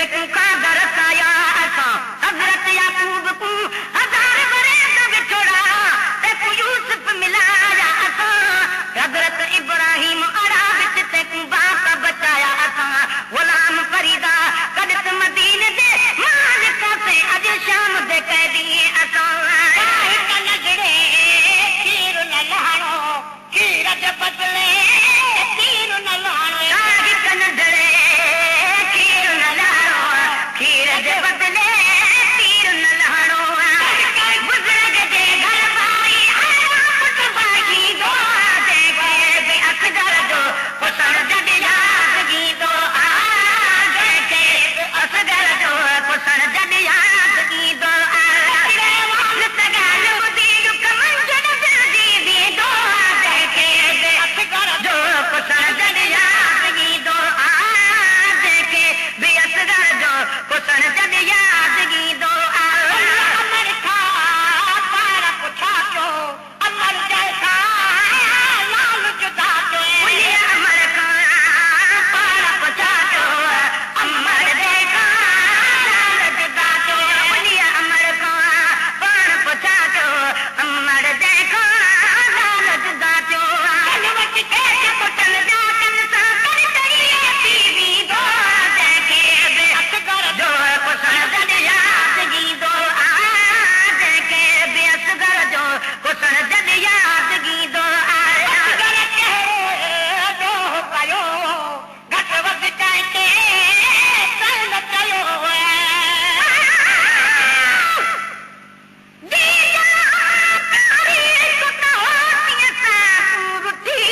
देखूं का दरसाया असा हजरत याकूब को हजार बरस बिछोड़ा देखूं यूसुफ मिलाया असा हजरत इब्राहिम अड़ा विच देखूं बाप बचाया असा गुलाम फरीदा कदत मदीने दे मालिक से अज शाम दे कैदी असा नजरे तीर न लहाणो कीरत बदले तीर न लहाणो नजरे तीर न लहाणो कीरत बदले तीर न लहाणो बुजुर्ग जे घर भाई पुट भाई दो दे बे असगर जो पुसन जद यादगी दो आ के असगर जो पुसन जद यादगी दो आ लतगाल बुदी कमंजन जल्दी दी दो दे के असगर जो पुसन जद यादगी दो आ के बे असगर जो पुसन जद यादगी दो आ अमर था पार पुछा क्यों अमर जैसा लाल जुदा क्यों अमर का पार पुछा क्यों अमर देखा लाल जुदा क्यों अमर का पार पुछा क्यों अमर देखा लाल जुदा क्यों कलवट के पुटन जाकन सा कर तई बीवी दो देखे बे असगर जो पुसन जद यादगी दो आ देखे बे असगर जो पुसन जद यादगी दो आ असगर कहे दो कयो घट वध कहते सल कयो दीदा तारी सुता होती सा तू रुठी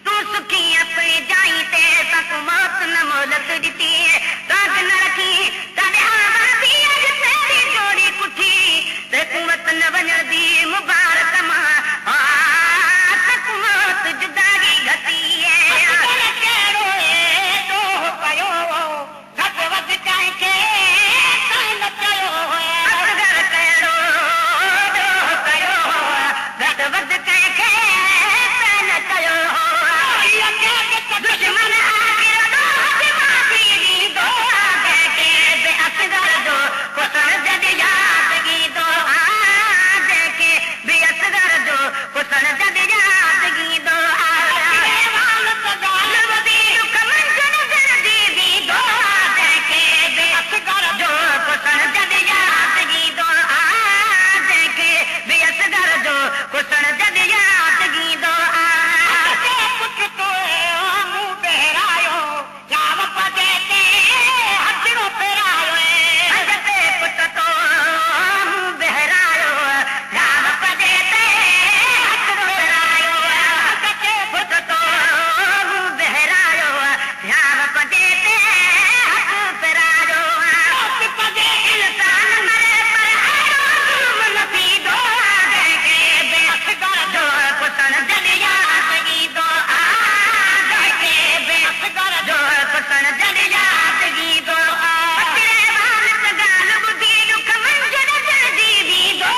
तू सुखी अपने जाई ते तक मौत न मोलत दिती राग न रखी तने आवाज़ी अज तेरी जोड़ी कुठी ते कुवत न वञण दी मुबारक मां तक मौत जुदाई घटी कहिड़ो दो कयो घट वध कंहिंखे सल कयो असगर कहिड़ो दो कयो घट वध कंहिंखे सल कयो दुश्मन आखिर दो दिमागी दो देखे बे असगर जो पुसन जद यादगी दो आ देखे बे असगर जो पुसन जद यादगी दो आ कमंजन जल्दी दी दो देखे बे असगर जो पुसन जद यादगी दो आ देखे बे असगर जो पुसन जद यादगी दो आ पुट तो मुंह बहरायो जाम पजे ते हथड़ो फेरायो अजते पुट तो मुंह बहरायो जाम पजे ते हथड़ो फेरायो अजते पुट तो मुंह बहरायो जाम पजे ते हथ फेरायो पजे इंसान मरे पर जुल्म न थी दो देखे बे असगर जो पुसन जद यादगी दो आ देखे बे असगर जो पुसन जद यादगी दो आ तेरे वालत गाल बुधी कमंजन जल्दी दी दो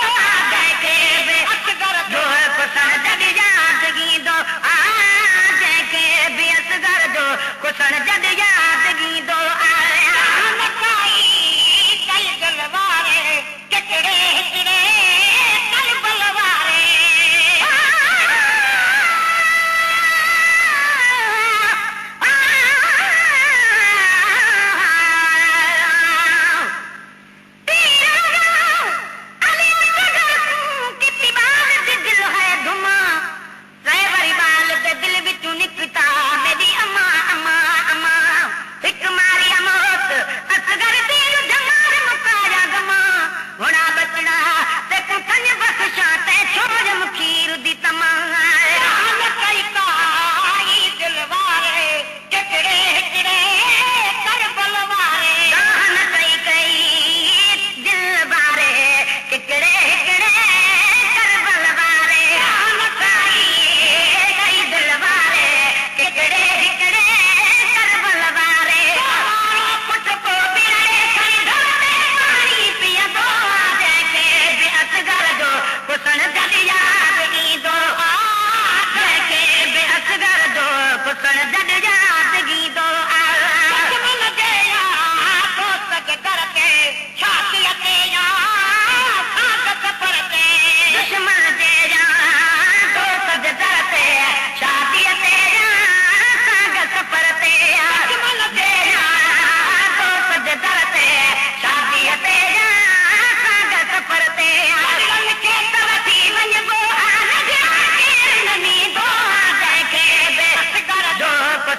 देखे बे असगर जो पुसन जद यादगी दो आ देखे बे असगर जो पुसन जद यादगी दो आ नकाई कल गलवारे केकड़े हिकड़े कल बलवारे दिल बिचू निकता मेरी अम्मा अम्मा अम्मा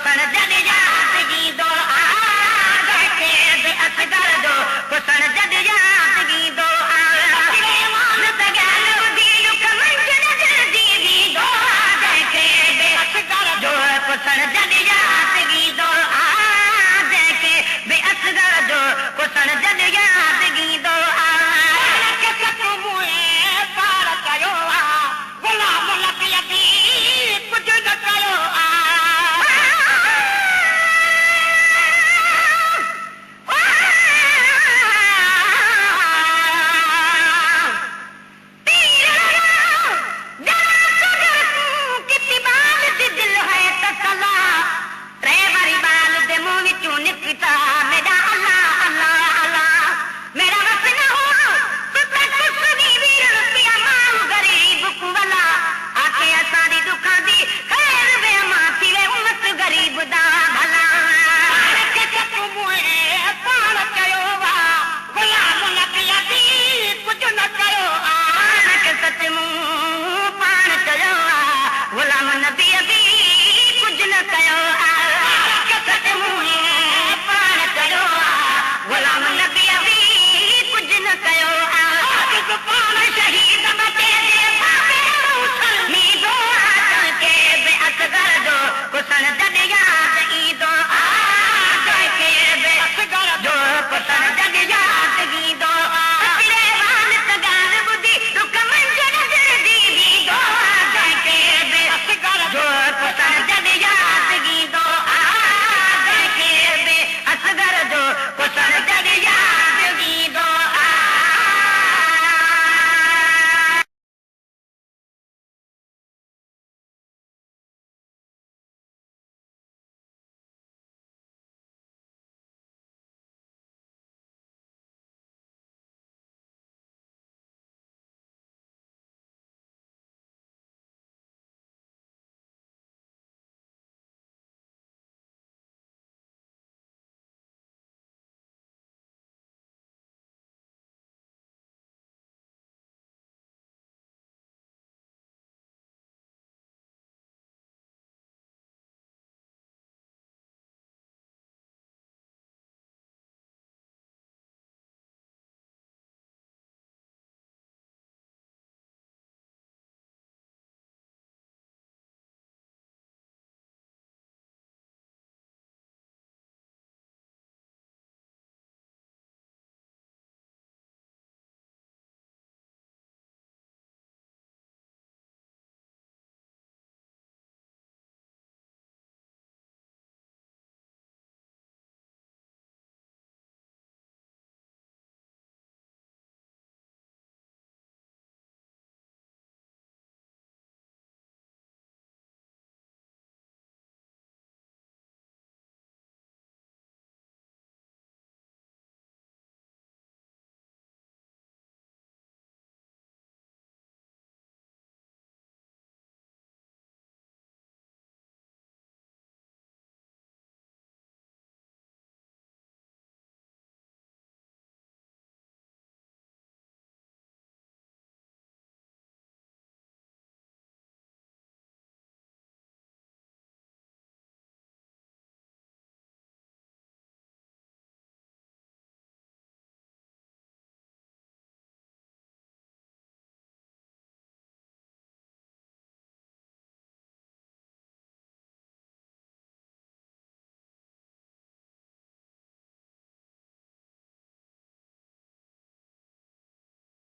कुसण जद यादगी दो आ देखे बे असगर दो कुसण जद यादगी दो आ मान तगल दी युक मंजन जल्दी दो देखे बे असगर दो कुसण जद